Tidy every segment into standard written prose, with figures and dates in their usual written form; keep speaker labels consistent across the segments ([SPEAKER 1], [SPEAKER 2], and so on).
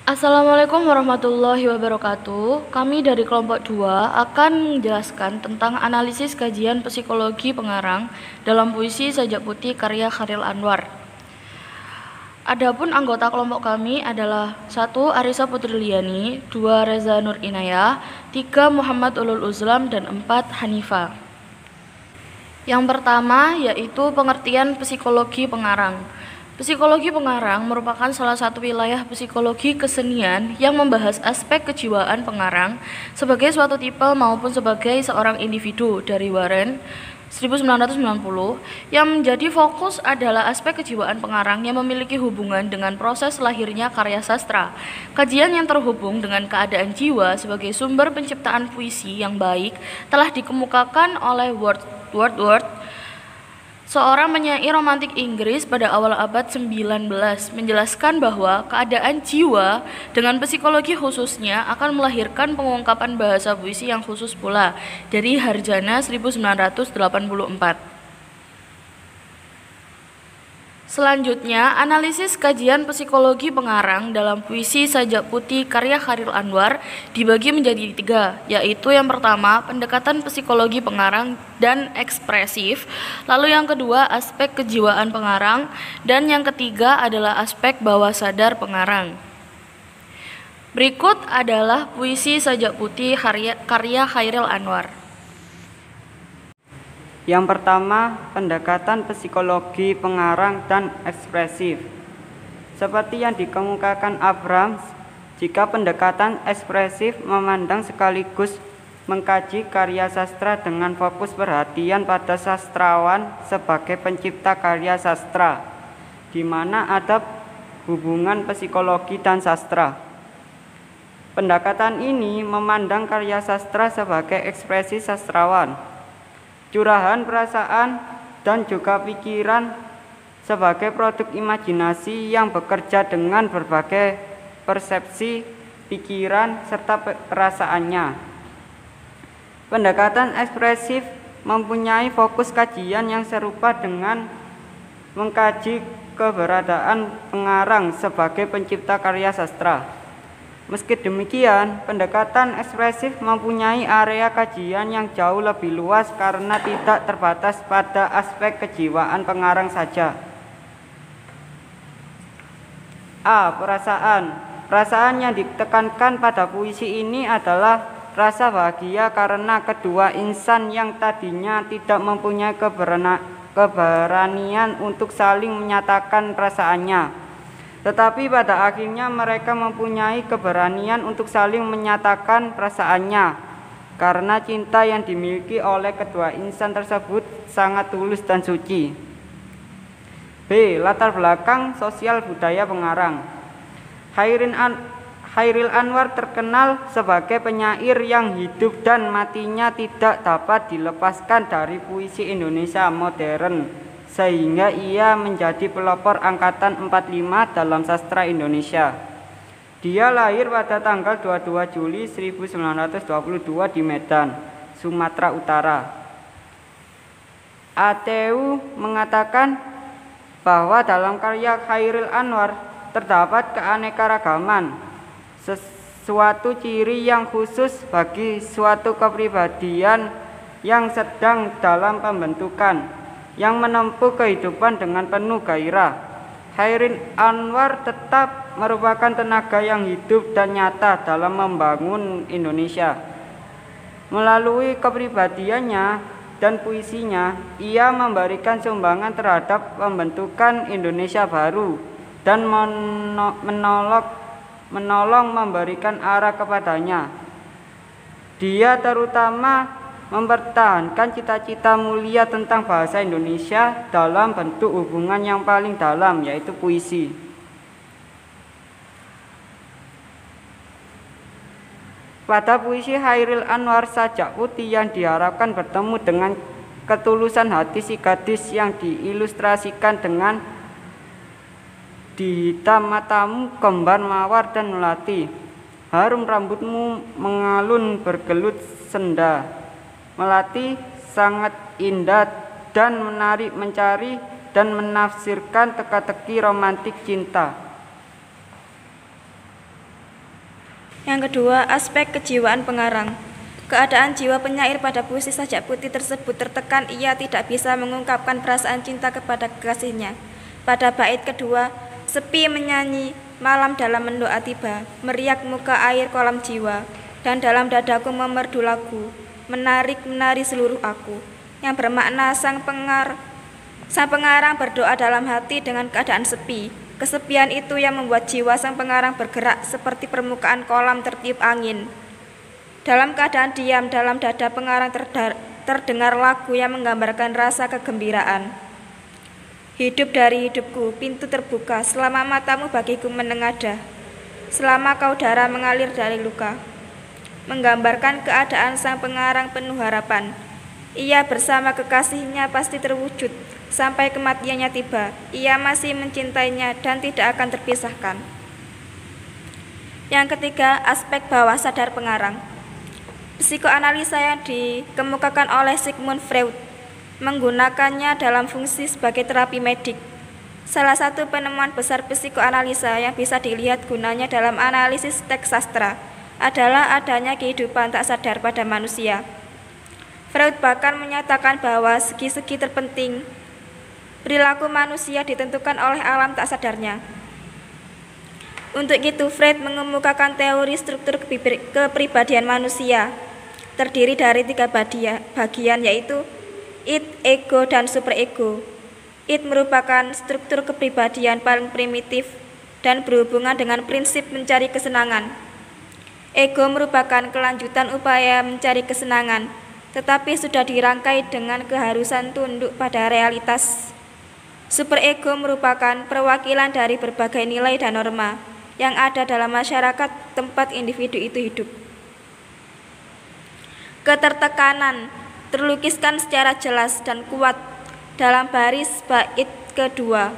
[SPEAKER 1] Assalamualaikum warahmatullahi wabarakatuh. Kami dari kelompok 2 akan menjelaskan tentang analisis kajian psikologi pengarang dalam puisi Sajak Putih karya Chairil Anwar. Adapun anggota kelompok kami adalah 1. Arisa Putriliani, 2. Reza Nur Inayah, 3. Muhammad Ulul Uzlam, dan 4. Hanifa. Yang pertama yaitu pengertian psikologi pengarang. Psikologi pengarang merupakan salah satu wilayah psikologi kesenian yang membahas aspek kejiwaan pengarang sebagai suatu tipe maupun sebagai seorang individu. Dari Warren 1990, yang menjadi fokus adalah aspek kejiwaan pengarang yang memiliki hubungan dengan proses lahirnya karya sastra. Kajian yang terhubung dengan keadaan jiwa sebagai sumber penciptaan puisi yang baik telah dikemukakan oleh Wordsworth, seorang penyair romantik Inggris pada awal abad 19, menjelaskan bahwa keadaan jiwa dengan psikologi khususnya akan melahirkan pengungkapan bahasa puisi yang khusus pula. Dari Harjana 1984. Selanjutnya, analisis kajian psikologi pengarang dalam puisi Sajak Putih karya Chairil Anwar dibagi menjadi 3, yaitu yang pertama, pendekatan psikologi pengarang dan ekspresif, lalu yang kedua, aspek kejiwaan pengarang, dan yang ketiga adalah aspek bawah sadar pengarang. Berikut adalah puisi Sajak Putih karya Chairil Anwar.
[SPEAKER 2] Yang pertama, pendekatan psikologi pengarang dan ekspresif. Seperti yang dikemukakan Abrams, jika pendekatan ekspresif memandang sekaligus mengkaji karya sastra dengan fokus perhatian pada sastrawan sebagai pencipta karya sastra, di mana ada hubungan psikologi dan sastra. Pendekatan ini memandang karya sastra sebagai ekspresi sastrawan, curahan perasaan dan juga pikiran sebagai produk imajinasi yang bekerja dengan berbagai persepsi, pikiran, serta perasaannya. Pendekatan ekspresif mempunyai fokus kajian yang serupa dengan mengkaji keberadaan pengarang sebagai pencipta karya sastra. Meski demikian, pendekatan ekspresif mempunyai area kajian yang jauh lebih luas karena tidak terbatas pada aspek kejiwaan pengarang saja. A. Perasaan. Perasaan yang ditekankan pada puisi ini adalah rasa bahagia karena kedua insan yang tadinya tidak mempunyai keberanian untuk saling menyatakan perasaannya, tetapi pada akhirnya mereka mempunyai keberanian untuk saling menyatakan perasaannya karena cinta yang dimiliki oleh kedua insan tersebut sangat tulus dan suci. B. Latar belakang sosial budaya pengarang. Chairil Anwar terkenal sebagai penyair yang hidup dan matinya tidak dapat dilepaskan dari puisi Indonesia modern, sehingga ia menjadi pelopor angkatan 45 dalam sastra Indonesia. Dia lahir pada tanggal 22 Juli 1922 di Medan, Sumatera Utara. ATU mengatakan bahwa dalam karya Chairil Anwar terdapat keanekaragaman, sesuatu ciri yang khusus bagi suatu kepribadian yang sedang dalam pembentukan, yang menempuh kehidupan dengan penuh gairah. Chairil Anwar tetap merupakan tenaga yang hidup dan nyata dalam membangun Indonesia. Melalui kepribadiannya dan puisinya, ia memberikan sumbangan terhadap pembentukan Indonesia baru dan menolong memberikan arah kepadanya. Dia terutama mempertahankan cita-cita mulia tentang bahasa Indonesia dalam bentuk hubungan yang paling dalam, yaitu puisi. Pada puisi Chairil Anwar Sajak Putih yang diharapkan bertemu dengan ketulusan hati si gadis yang diilustrasikan dengan dihitam matamu kembar mawar dan melati, harum rambutmu mengalun bergelut senda. Melati sangat indah dan menarik mencari dan menafsirkan teka-teki romantik cinta.
[SPEAKER 3] Yang kedua, aspek kejiwaan pengarang. Keadaan jiwa penyair pada puisi Sajak Putih tersebut tertekan, ia tidak bisa mengungkapkan perasaan cinta kepada kekasihnya. Pada bait kedua, sepi menyanyi, malam dalam mendoa tiba, meriak muka air kolam jiwa, dan dalam dadaku memerdu lagu, menari seluruh aku, yang bermakna sang pengarang berdoa dalam hati dengan keadaan sepi. Kesepian itu yang membuat jiwa sang pengarang bergerak seperti permukaan kolam tertiup angin. Dalam keadaan diam, dalam dada pengarang terdengar lagu yang menggambarkan rasa kegembiraan. Hidup dari hidupku, pintu terbuka, selama matamu bagiku menengadah, selama kau darah mengalir dari luka. Menggambarkan keadaan sang pengarang penuh harapan. Ia bersama kekasihnya pasti terwujud, sampai kematiannya tiba. Ia masih mencintainya dan tidak akan terpisahkan. Yang ketiga, aspek bawah sadar pengarang. Psikoanalisa yang dikemukakan oleh Sigmund Freud menggunakannya dalam fungsi sebagai terapi medik. Salah satu penemuan besar psikoanalisa yang bisa dilihat gunanya dalam analisis teks sastra adalah adanya kehidupan tak sadar pada manusia. Freud bahkan menyatakan bahwa segi-segi terpenting perilaku manusia ditentukan oleh alam tak sadarnya. Untuk itu, Freud mengemukakan teori struktur kepribadian manusia, terdiri dari 3 bagian, yaitu id, ego, dan superego. Id merupakan struktur kepribadian paling primitif dan berhubungan dengan prinsip mencari kesenangan. Ego merupakan kelanjutan upaya mencari kesenangan, tetapi sudah dirangkai dengan keharusan tunduk pada realitas. Superego merupakan perwakilan dari berbagai nilai dan norma yang ada dalam masyarakat tempat individu itu hidup. Ketertekanan terlukiskan secara jelas dan kuat dalam baris bait kedua,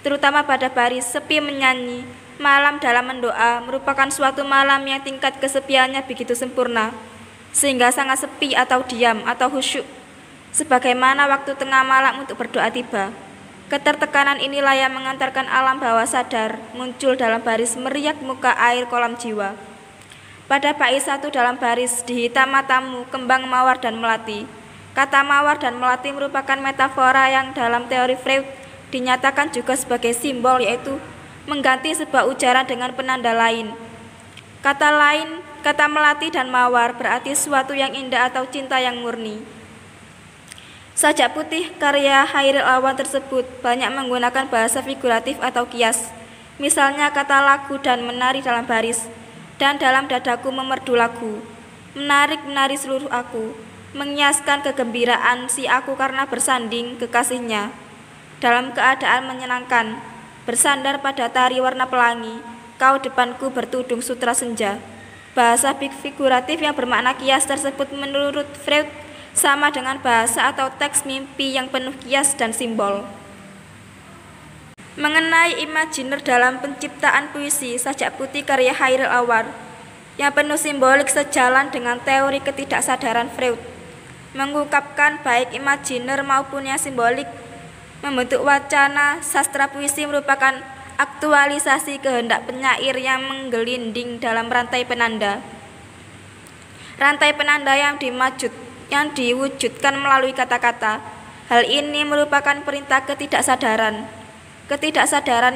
[SPEAKER 3] terutama pada baris sepi menyanyi, malam dalam mendoa merupakan suatu malam yang tingkat kesepiannya begitu sempurna, sehingga sangat sepi atau diam atau khusyuk, sebagaimana waktu tengah malam untuk berdoa tiba. Ketertekanan inilah yang mengantarkan alam bawah sadar muncul dalam baris meriak muka air kolam jiwa. Pada bait 1 dalam baris dihitam matamu, kembang mawar dan melati. Kata mawar dan melati merupakan metafora yang dalam teori Freud dinyatakan juga sebagai simbol, yaitu mengganti sebuah ujaran dengan penanda lain. Kata melati dan mawar berarti sesuatu yang indah atau cinta yang murni. Sajak Putih karya Chairil Anwar tersebut banyak menggunakan bahasa figuratif atau kias. Misalnya kata lagu dan menari dalam baris, dan dalam dadaku memerdu lagu, menari seluruh aku, mengiaskan kegembiraan si aku karena bersanding kekasihnya. Dalam keadaan menyenangkan, bersandar pada tari warna pelangi, kau depanku bertudung sutra senja. Bahasa figuratif yang bermakna kias tersebut menurut Freud sama dengan bahasa atau teks mimpi yang penuh kias dan simbol. Mengenai imajiner dalam penciptaan puisi Sajak Putih karya Chairil Anwar yang penuh simbolik sejalan dengan teori ketidaksadaran Freud, mengungkapkan baik imajiner maupun yang simbolik. Membentuk wacana sastra puisi merupakan aktualisasi kehendak penyair yang menggelinding dalam rantai penanda. Rantai penanda yang diwujudkan melalui kata-kata. Hal ini merupakan perintah ketidaksadaran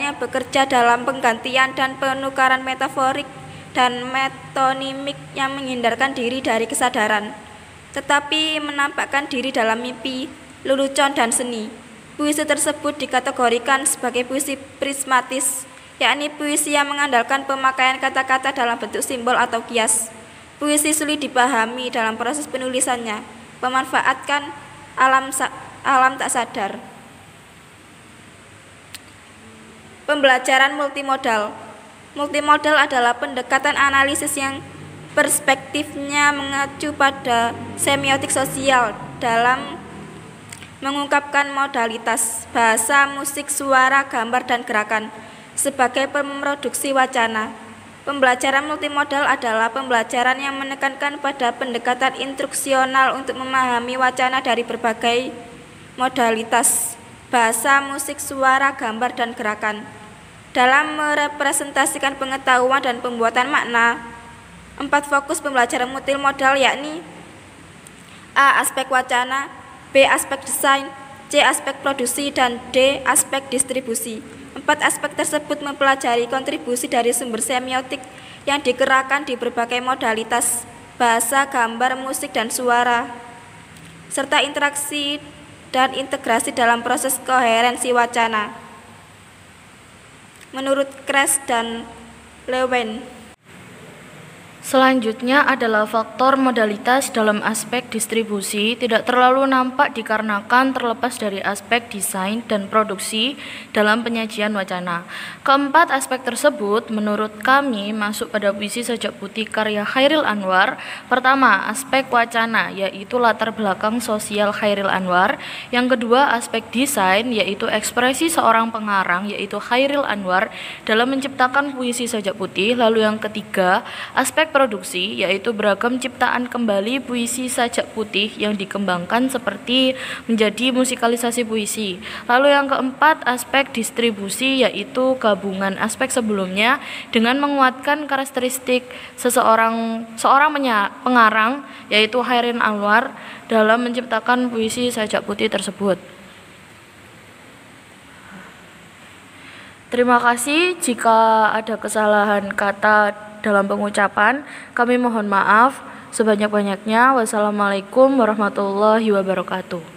[SPEAKER 3] yang bekerja dalam penggantian dan penukaran metaforik dan metonimik yang menghindarkan diri dari kesadaran, tetapi menampakkan diri dalam mimpi, lelucon, dan seni. Puisi tersebut dikategorikan sebagai puisi prismatis, yakni puisi yang mengandalkan pemakaian kata-kata dalam bentuk simbol atau kias. Puisi sulit dipahami dalam proses penulisannya, memanfaatkan alam tak sadar. Pembelajaran multimodal. Multimodal adalah pendekatan analisis yang perspektifnya mengacu pada semiotik sosial dalam mengungkapkan modalitas bahasa, musik, suara, gambar, dan gerakan sebagai pemroduksi wacana. Pembelajaran multimodal adalah pembelajaran yang menekankan pada pendekatan instruksional untuk memahami wacana dari berbagai modalitas bahasa, musik, suara, gambar, dan gerakan. Dalam merepresentasikan pengetahuan dan pembuatan makna, 4 fokus pembelajaran multimodal yakni A. Aspek wacana, B. Aspek desain, C. Aspek produksi, dan D. Aspek distribusi. 4 aspek tersebut mempelajari kontribusi dari sumber semiotik yang dikerahkan di berbagai modalitas bahasa, gambar, musik, dan suara, serta interaksi dan integrasi dalam proses koherensi wacana. Menurut Kress dan Lewin.
[SPEAKER 1] Selanjutnya adalah faktor modalitas dalam aspek distribusi tidak terlalu nampak dikarenakan terlepas dari aspek desain dan produksi dalam penyajian wacana. Keempat aspek tersebut menurut kami masuk pada puisi Sajak Putih karya Chairil Anwar. Pertama, aspek wacana yaitu latar belakang sosial Chairil Anwar. Yang kedua, aspek desain yaitu ekspresi seorang pengarang yaitu Chairil Anwar dalam menciptakan puisi Sajak Putih. Lalu yang ketiga, aspek produksi yaitu beragam ciptaan kembali puisi Sajak Putih yang dikembangkan seperti menjadi musikalisasi puisi. Lalu yang keempat, aspek distribusi yaitu gabungan aspek sebelumnya dengan menguatkan karakteristik seorang pengarang yaitu Chairil Anwar dalam menciptakan puisi Sajak Putih tersebut. Terima kasih. Jika ada kesalahan kata dalam pengucapan, kami mohon maaf sebanyak-banyaknya. Wassalamualaikum warahmatullahi wabarakatuh.